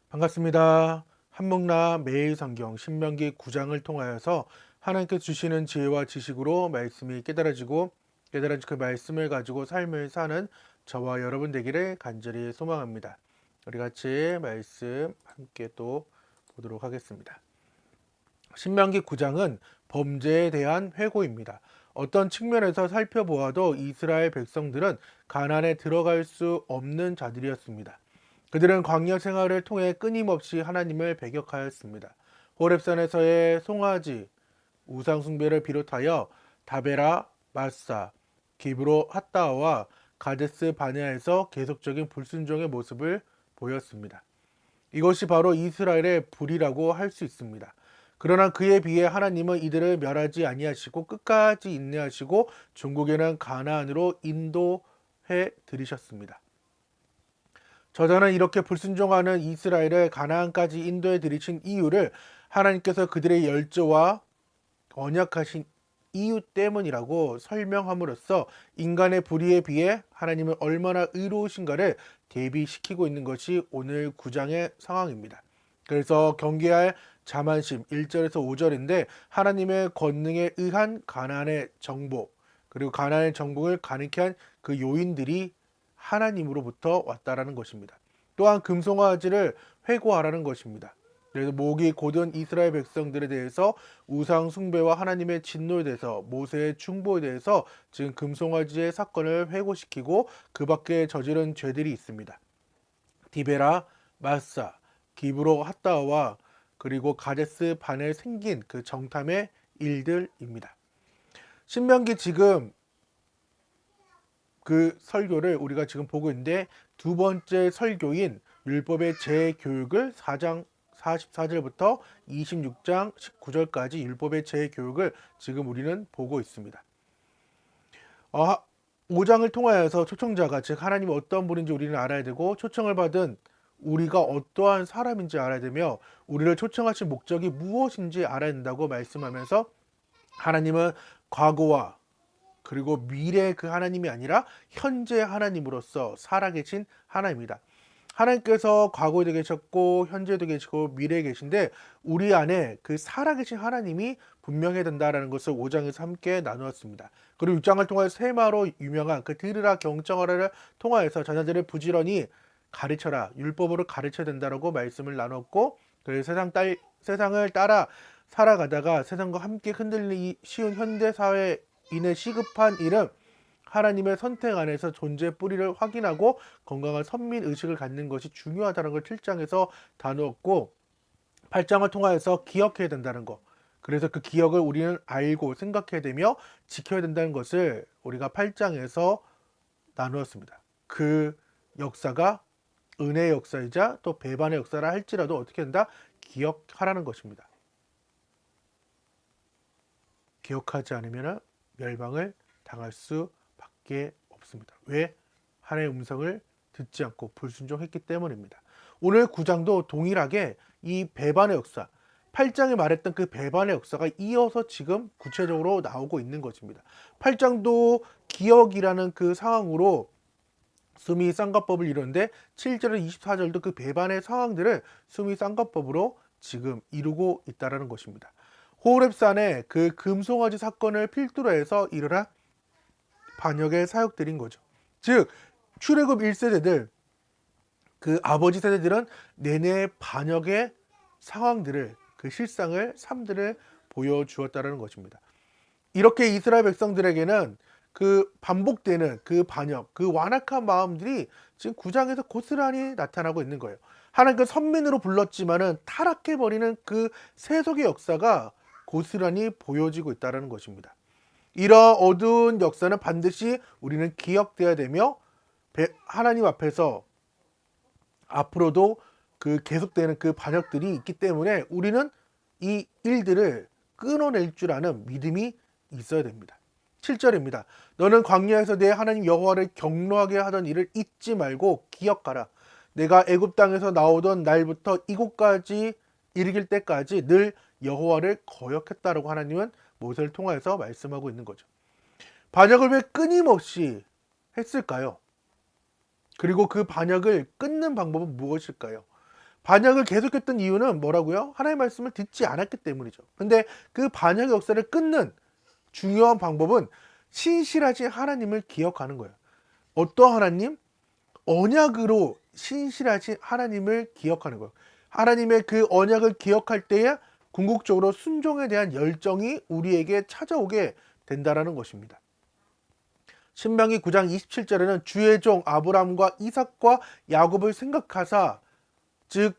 반갑습니다. 한목나 매일 성경 신명기 9장을 통하여서 하나님께서 주시는 지혜와 지식으로 말씀이 깨달아지고 깨달아진 그 말씀을 가지고 삶을 사는 저와 여러분 되기를 간절히 소망합니다. 우리 같이 말씀 함께 또 보도록 하겠습니다. 신명기 9장은 범죄에 대한 회고입니다. 어떤 측면에서 살펴보아도 이스라엘 백성들은 가나안에 들어갈 수 없는 자들이었습니다. 그들은 광야 생활을 통해 끊임없이 하나님을 배격하였습니다. 호렙산에서의 송아지, 우상 숭배를 비롯하여 다베라, 마사, 기브로 핫다와 가데스 바네아에서 계속적인 불순종의 모습을 보였습니다. 이것이 바로 이스라엘의 불이라고 할 수 있습니다. 그러나 그에 비해 하나님은 이들을 멸하지 아니하시고 끝까지 인내하시고 종국에는 가나안으로 인도해 들이셨습니다. 저자는 이렇게 불순종하는 이스라엘을 가나안까지 인도해 들이신 이유를 하나님께서 그들의 열조와 언약하신 이유 때문이라고 설명함으로써 인간의 불의에 비해 하나님은 얼마나 의로우신가를 대비시키고 있는 것이 오늘 9장의 상황입니다. 그래서 경계할 자만심 1절에서 5절인데 하나님의 권능에 의한 가나안의 정복, 그리고 가나안의 정복을 가능케 한 그 요인들이 하나님으로부터 왔다라는 것입니다. 또한 금송아지를 회고하라는 것입니다. 그래서 목이 곧은 이스라엘 백성들에 대해서 우상 숭배와 하나님의 진노에 대해서 모세의 충보에 대해서 지금 금송아지의 사건을 회고시키고 그 밖에 저지른 죄들이 있습니다. 디베라, 마사, 기브로 핫다와 그리고 가데스 반에 생긴 그 정탐의 일들입니다. 신명기 지금 그 설교를 우리가 지금 보고 있는데 두 번째 설교인 율법의 재교육을 4장 44절부터 26장 19절까지 율법의 재교육을 지금 우리는 보고 있습니다. 5장을 통하여서 초청자가 즉 하나님이 어떤 분인지 우리는 알아야 되고 초청을 받은 우리가 어떠한 사람인지 알아야 되며 우리를 초청하신 목적이 무엇인지 알아야 된다고 말씀하면서 하나님은 과거와 그리고 미래의 그 하나님이 아니라 현재 하나님으로서 살아계신 하나님이다. 하나님께서 과거에도 계셨고 현재도 계시고 미래에 계신데 우리 안에 그 살아계신 하나님이 분명해야 된다라는 것을 5장에서 함께 나누었습니다. 그리고 6장을 통해 세마로 유명한 그 들으라 경청하라를 통하여서 자녀들을 부지런히 가르쳐라 율법으로 가르쳐야 된다라고 말씀을 나눴고 그래서 세상을 따라 살아가다가 세상과 함께 흔들리기 쉬운 현대 사회인의 시급한 일은 하나님의 선택 안에서 존재의 뿌리를 확인하고 건강한 선민 의식을 갖는 것이 중요하다는 걸 7장에서 다루었고 8장을 통하여서 기억해야 된다는 것. 그래서 그 기억을 우리는 알고 생각해야 되며 지켜야 된다는 것을 우리가 8장에서 나누었습니다. 그 역사가 은혜의 역사이자 또 배반의 역사라 할지라도 어떻게 된다? 기억하라는 것입니다. 기억하지 않으면 멸망을 당할 수밖에 없습니다. 왜? 하나님의 음성을 듣지 않고 불순종했기 때문입니다. 오늘 9장도 동일하게 이 배반의 역사, 8장에 말했던 그 배반의 역사가 이어서 지금 구체적으로 나오고 있는 것입니다. 8장도 기억이라는 그 상황으로 수미 쌍가법을 이루는데 7절에서 24절도 그 배반의 상황들을 수미 쌍가법으로 지금 이루고 있다는 것입니다. 호렙산의 그 금송아지 사건을 필두로 해서 일어난 반역의 사역들인 거죠. 즉 출애굽 1세대들 그 아버지 세대들은 내내 반역의 상황들을 그 실상을 삶들을 보여주었다는 것입니다. 이렇게 이스라엘 백성들에게는 그 반복되는 그 반역, 그 완악한 마음들이 지금 9장에서 고스란히 나타나고 있는 거예요. 하나님께 선민으로 불렀지만은 타락해버리는 그 세속의 역사가 고스란히 보여지고 있다는 것입니다. 이러한 어두운 역사는 반드시 우리는 기억돼야 되며 하나님 앞에서 앞으로도 그 계속되는 그 반역들이 있기 때문에 우리는 이 일들을 끊어낼 줄 아는 믿음이 있어야 됩니다. 7절입니다. 너는 광야에서 내 하나님 여호와를 경노하게 하던 일을 잊지 말고 기억하라. 내가 애굽 땅에서 나오던 날부터 이곳까지 이르길 때까지 늘 여호와를 거역했다라고 하나님은 모세를 통하여서 말씀하고 있는 거죠. 반역을 왜 끊임없이 했을까요? 그리고 그 반역을 끊는 방법은 무엇일까요? 반역을 계속했던 이유는 뭐라고요? 하나님의 말씀을 듣지 않았기 때문이죠. 근데 그 반역의 역사를 끊는 중요한 방법은 신실하신 하나님을 기억하는 거예요. 어떤 하나님? 언약으로 신실하신 하나님을 기억하는 거예요. 하나님의 그 언약을 기억할 때에 궁극적으로 순종에 대한 열정이 우리에게 찾아오게 된다라는 것입니다. 신명기 9장 27절에는 주의 종 아브라함과 이삭과 야곱을 생각하사, 즉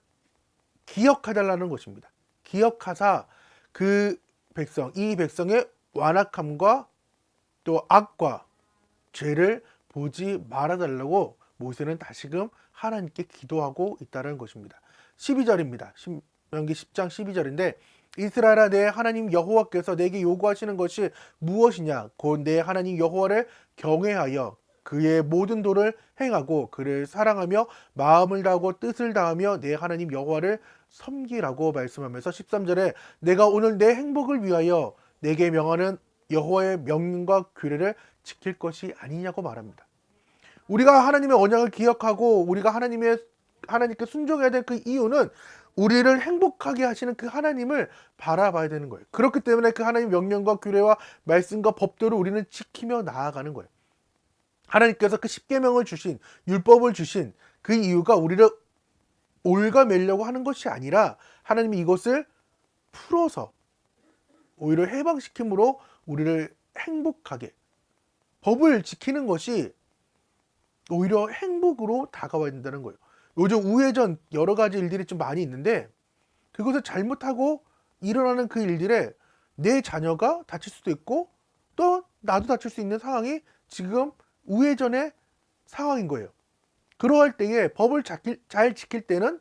기억하달라는 것입니다. 기억하사 그 백성, 이 백성의 완악함과 또 악과 죄를 보지 말아달라고 모세는 다시금 하나님께 기도하고 있다는 것입니다. 12절입니다. 신명기 10장 12절인데 이스라엘아 내 하나님 여호와께서 내게 요구하시는 것이 무엇이냐? 곧 내 하나님 여호와를 경외하여 그의 모든 도를 행하고 그를 사랑하며 마음을 다하고 뜻을 다하며 내 하나님 여호와를 섬기라고 말씀하면서 13절에 내가 오늘 내 행복을 위하여 내게 명하는 여호와의 명령과 규례를 지킬 것이 아니냐고 말합니다. 우리가 하나님의 언약을 기억하고 우리가 하나님께 순종해야 될 그 이유는 우리를 행복하게 하시는 그 하나님을 바라봐야 되는 거예요. 그렇기 때문에 그 하나님 명령과 규례와 말씀과 법도를 우리는 지키며 나아가는 거예요. 하나님께서 그 십계명을 주신, 율법을 주신 그 이유가 우리를 올가매려고 하는 것이 아니라 하나님이 이것을 풀어서 오히려 해방시킴으로 우리를 행복하게, 법을 지키는 것이 오히려 행복으로 다가와야 된다는 거예요. 요즘 우회전 여러 가지 일들이 좀 많이 있는데 그것을 잘못하고 일어나는 그 일들에 내 자녀가 다칠 수도 있고 또 나도 다칠 수 있는 상황이 지금 우회전의 상황인 거예요. 그러할 때에 법을 잘 지킬 때는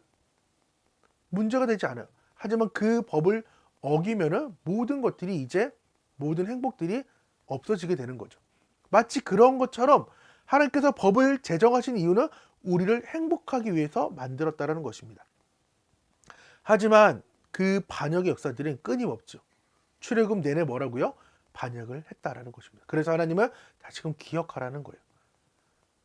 문제가 되지 않아요. 하지만 그 법을 어기면은 모든 것들이 이제 모든 행복들이 없어지게 되는 거죠. 마치 그런 것처럼 하나님께서 법을 제정하신 이유는 우리를 행복하기 위해서 만들었다는 것입니다. 하지만 그 반역의 역사들은 끊임없죠. 출애굽 내내 뭐라고요? 반역을 했다라는 것입니다. 그래서 하나님은 다시금 기억하라는 거예요.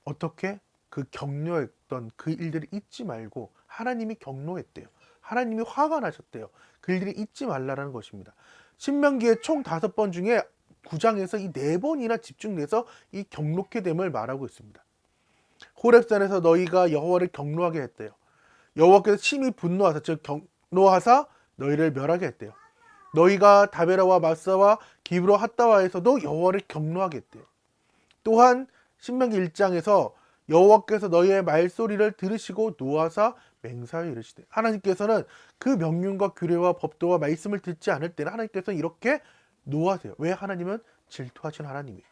어떻게? 그 격려했던 그 일들을 잊지 말고 하나님이 격노했대요. 하나님이 화가 나셨대요. 그 일들이 잊지 말라는 것입니다. 신명기의 총 5번 중에 9장에서 이 4번이나 집중돼서 이 경록케 됨을 말하고 있습니다. 호렙산에서 너희가 여호와를 경노하게 했대요. 여호와께서 심히 분노하사, 즉 경노하사 너희를 멸하게 했대요. 너희가 다베라와 마사와 기브로 핫다와에서도 여호와를 경노하게 했대요. 또한 신명기 1장에서 여호와께서 너희의 말소리를 들으시고 노하사 맹사에 이르시되, 하나님께서는 그 명령과 규례와 법도와 말씀을 듣지 않을 때는 하나님께서 이렇게 노하세요. 왜? 하나님은 질투하신 하나님이에요.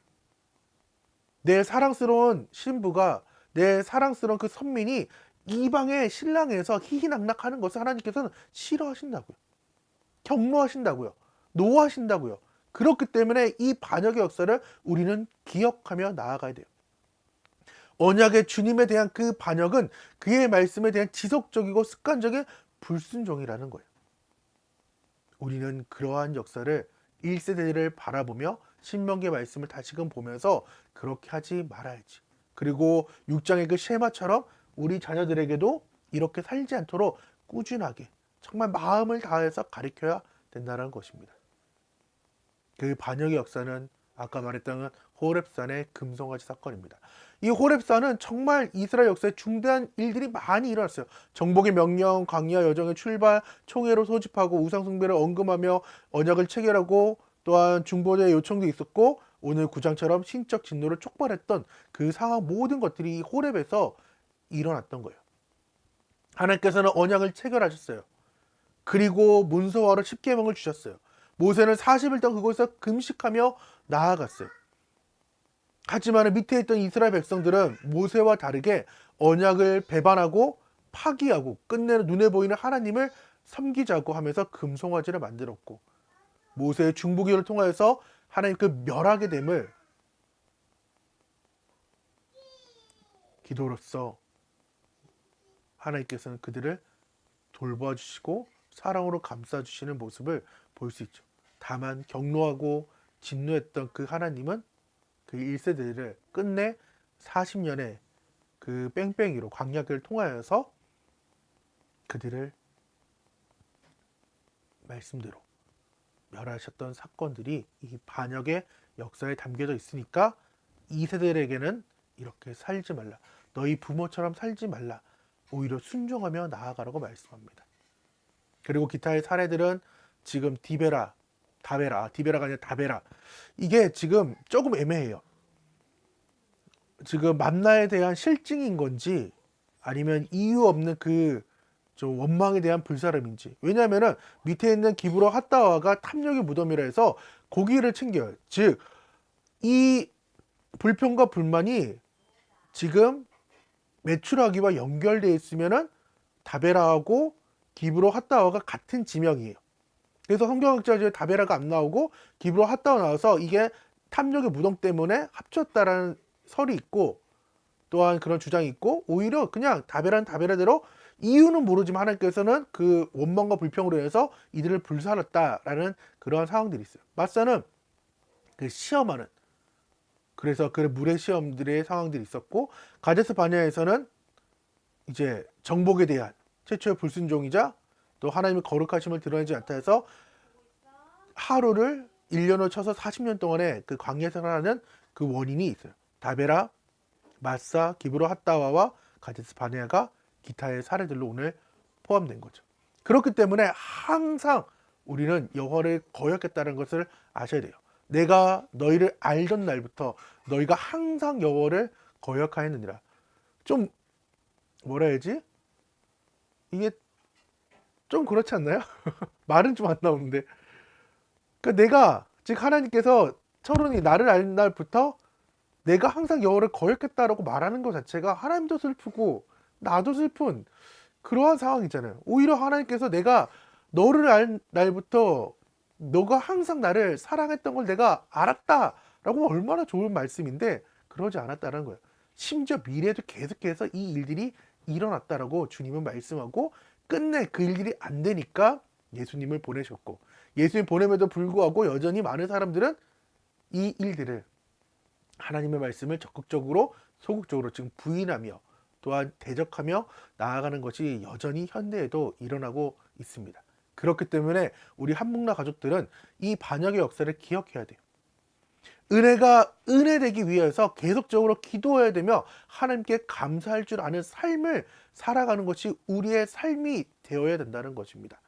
내 사랑스러운 신부가, 내 사랑스러운 그 선민이 이방의 신랑에서 희희낙낙하는 것을 하나님께서는 싫어하신다고요. 경노하신다고요. 노하신다고요. 그렇기 때문에 이 반역의 역사를 우리는 기억하며 나아가야 돼요. 언약의 주님에 대한 그 반역은 그의 말씀에 대한 지속적이고 습관적인 불순종이라는 거예요. 우리는 그러한 역사를 1세대를 바라보며 신명기의 말씀을 다시금 보면서 그렇게 하지 말아야지. 그리고 6장의 그 쉐마처럼 우리 자녀들에게도 이렇게 살지 않도록 꾸준하게 정말 마음을 다해서 가르쳐야 된다는 것입니다. 그 반역의 역사는 아까 말했던 호렙산의 금송아지 사건입니다. 이 호렙산은 정말 이스라엘 역사에 중대한 일들이 많이 일어났어요. 정복의 명령, 광야 여정의 출발, 총회로 소집하고 우상숭배를 언급하며 언약을 체결하고 또한 중보자의 요청도 있었고 오늘 9장처럼 신적 진노를 촉발했던 그 상황 모든 것들이 이 호렙에서 일어났던 거예요. 하나님께서는 언약을 체결하셨어요. 그리고 문서화로 십계명을 주셨어요. 모세는 40일 동안 그곳에서 금식하며 나아갔어요. 하지만 밑에 있던 이스라엘 백성들은 모세와 다르게 언약을 배반하고 파기하고 끝내는 눈에 보이는 하나님을 섬기자고 하면서 금송아지를 만들었고 모세의 중보기를 통하여서 하나님 그 멸하게 됨을 기도로써 하나님께서는 그들을 돌봐주시고 사랑으로 감싸주시는 모습을 볼 수 있죠. 다만 경노하고 진노했던 그 하나님은 그 1세대를 끝내 40년의 그 뺑뺑이로 광야를 통하여서 그들을 말씀대로 멸하셨던 사건들이 이 반역의 역사에 담겨져 있으니까 이 세대들에게는 이렇게 살지 말라. 너희 부모처럼 살지 말라. 오히려 순종하며 나아가라고 말씀합니다. 그리고 기타의 사례들은 지금 디베라가 아니라 다베라. 이게 지금 조금 애매해요. 지금 만나에 대한 실증인 건지 아니면 이유 없는 그 좀 원망에 대한 불사름인지. 왜냐하면은 밑에 있는 기브로 핫다와가 탐욕의 무덤이라 해서 고기를 챙겨요. 즉 이 불평과 불만이 지금 메추라기와 연결되어 있으면은 다베라하고 기브로 핫다와가 같은 지명이에요. 그래서 성경학자들 다베라가 안 나오고 기브로 핫다와 나와서 이게 탐욕의 무덤 때문에 합쳤다라는 설이 있고 또한 그런 주장이 있고 오히려 그냥 다베라는 다베라대로 이유는 모르지만 하나님께서는 그 원망과 불평으로 인해서 이들을 불살랐다라는 그러한 상황들이 있어요. 마사는 그 시험하는 그래서 그 물의 시험들의 상황들이 있었고 가데스 바네아에서는 이제 정복에 대한 최초의 불순종이자 또 하나님의 거룩하심을 드러내지 않다 해서 하루를 1년을 쳐서 40년 동안의 그 광야 생활하는 그 원인이 있어요. 다베라, 마사, 기브로 핫다와와 가데스 바네아가 기타의 사례들로 오늘 포함된 거죠. 그렇기 때문에 항상 우리는 여호와를 거역했다는 것을 아셔야 돼요. 내가 너희를 알던 날부터 너희가 항상 여호와를 거역하였느니라. 좀 뭐라 해야지? 이게 좀 그렇지 않나요? 말은 좀 안 나오는데. 그러니까 내가 즉 하나님께서 철원이 나를 알 날부터 내가 항상 여호와를 거역했다라고 말하는 것 자체가 하나님도 슬프고 나도 슬픈 그러한 상황이잖아요. 오히려 하나님께서 내가 너를 알 날부터 너가 항상 나를 사랑했던 걸 내가 알았다라고 얼마나 좋은 말씀인데 그러지 않았다는 거예요. 심지어 미래에도 계속해서 이 일들이 일어났다라고 주님은 말씀하고 끝내 그 일들이 안 되니까 예수님을 보내셨고 예수님 보냄에도 불구하고 여전히 많은 사람들은 이 일들을 하나님의 말씀을 적극적으로 소극적으로 지금 부인하며 또한 대적하며 나아가는 것이 여전히 현대에도 일어나고 있습니다. 그렇기 때문에 우리 한목나 가족들은 이 반역의 역사를 기억해야 돼요. 은혜가 은혜되기 위해서 계속적으로 기도해야 되며 하나님께 감사할 줄 아는 삶을 살아가는 것이 우리의 삶이 되어야 된다는 것입니다.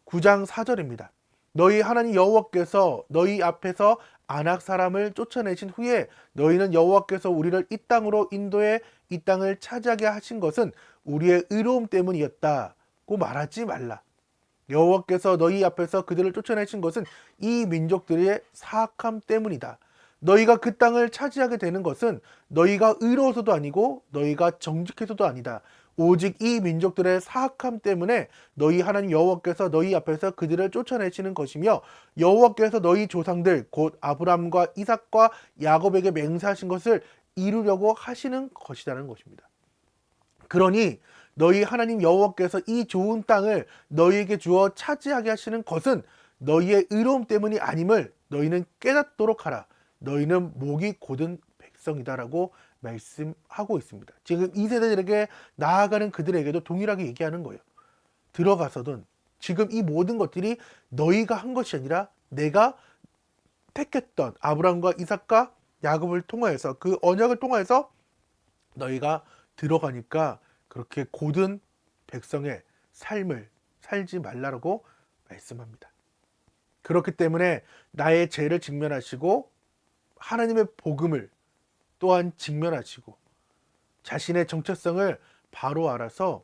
9장 4절입니다. 너희 하나님 여호와께서 너희 앞에서 안악 사람을 쫓아내신 후에 너희는 여호와께서 우리를 이 땅으로 인도해 이 땅을 차지하게 하신 것은 우리의 의로움 때문이었다고 말하지 말라. 여호와께서 너희 앞에서 그들을 쫓아내신 것은 이 민족들의 사악함 때문이다. 너희가 그 땅을 차지하게 되는 것은 너희가 의로워서도 아니고 너희가 정직해서도 아니다. 오직 이 민족들의 사악함 때문에 너희 하나님 여호와께서 너희 앞에서 그들을 쫓아내시는 것이며 여호와께서 너희 조상들 곧 아브람과 이삭과 야곱에게 맹세하신 것을 이루려고 하시는 것이라는 것입니다. 그러니 너희 하나님 여호와께서 이 좋은 땅을 너희에게 주어 차지하게 하시는 것은 너희의 의로움 때문이 아님을 너희는 깨닫도록 하라. 너희는 목이 곧은 백성이다라고 말씀하고 있습니다. 지금 이 세대들에게 나아가는 그들에게도 동일하게 얘기하는 거예요. 들어가서든 지금 이 모든 것들이 너희가 한 것이 아니라 내가 택했던 아브라함과 이삭과 야곱을 통하여서 그 언약을 통하여서 너희가 들어가니까 그렇게 곧은 백성의 삶을 살지 말라고 말씀합니다. 그렇기 때문에 나의 죄를 직면하시고 하나님의 복음을 또한 직면하시고 자신의 정체성을 바로 알아서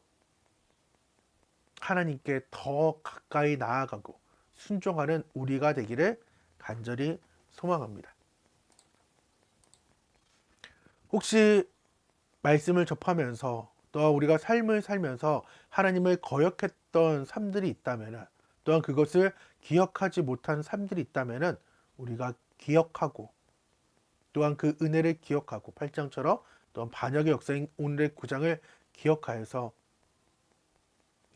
하나님께 더 가까이 나아가고 순종하는 우리가 되기를 간절히 소망합니다. 혹시 말씀을 접하면서 또한 우리가 삶을 살면서 하나님을 거역했던 삶들이 있다면 또한 그것을 기억하지 못한 삶들이 있다면 우리가 기억하고 또한 그 은혜를 기억하고 8장처럼 또한 반역의 역사인 오늘의 9장을 기억하여서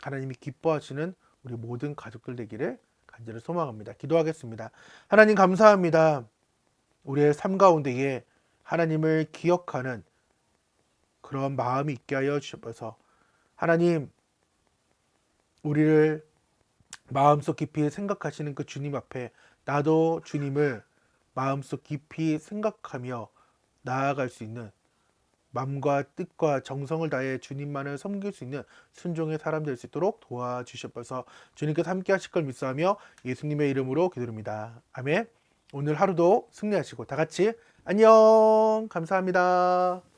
하나님이 기뻐하시는 우리 모든 가족들 되기를 간절히 소망합니다. 기도하겠습니다. 하나님 감사합니다. 우리의 삶 가운데에 하나님을 기억하는 그런 마음이 있게 하여 주셔서 하나님 우리를 마음속 깊이 생각하시는 그 주님 앞에 나도 주님을 마음속 깊이 생각하며 나아갈 수 있는 마음과 뜻과 정성을 다해 주님만을 섬길 수 있는 순종의 사람 될 수 있도록 도와주셔서 주님께서 함께 하실 걸 믿사하며 예수님의 이름으로 기도드립니다. 아멘. 오늘 하루도 승리하시고 다 같이 안녕. 감사합니다.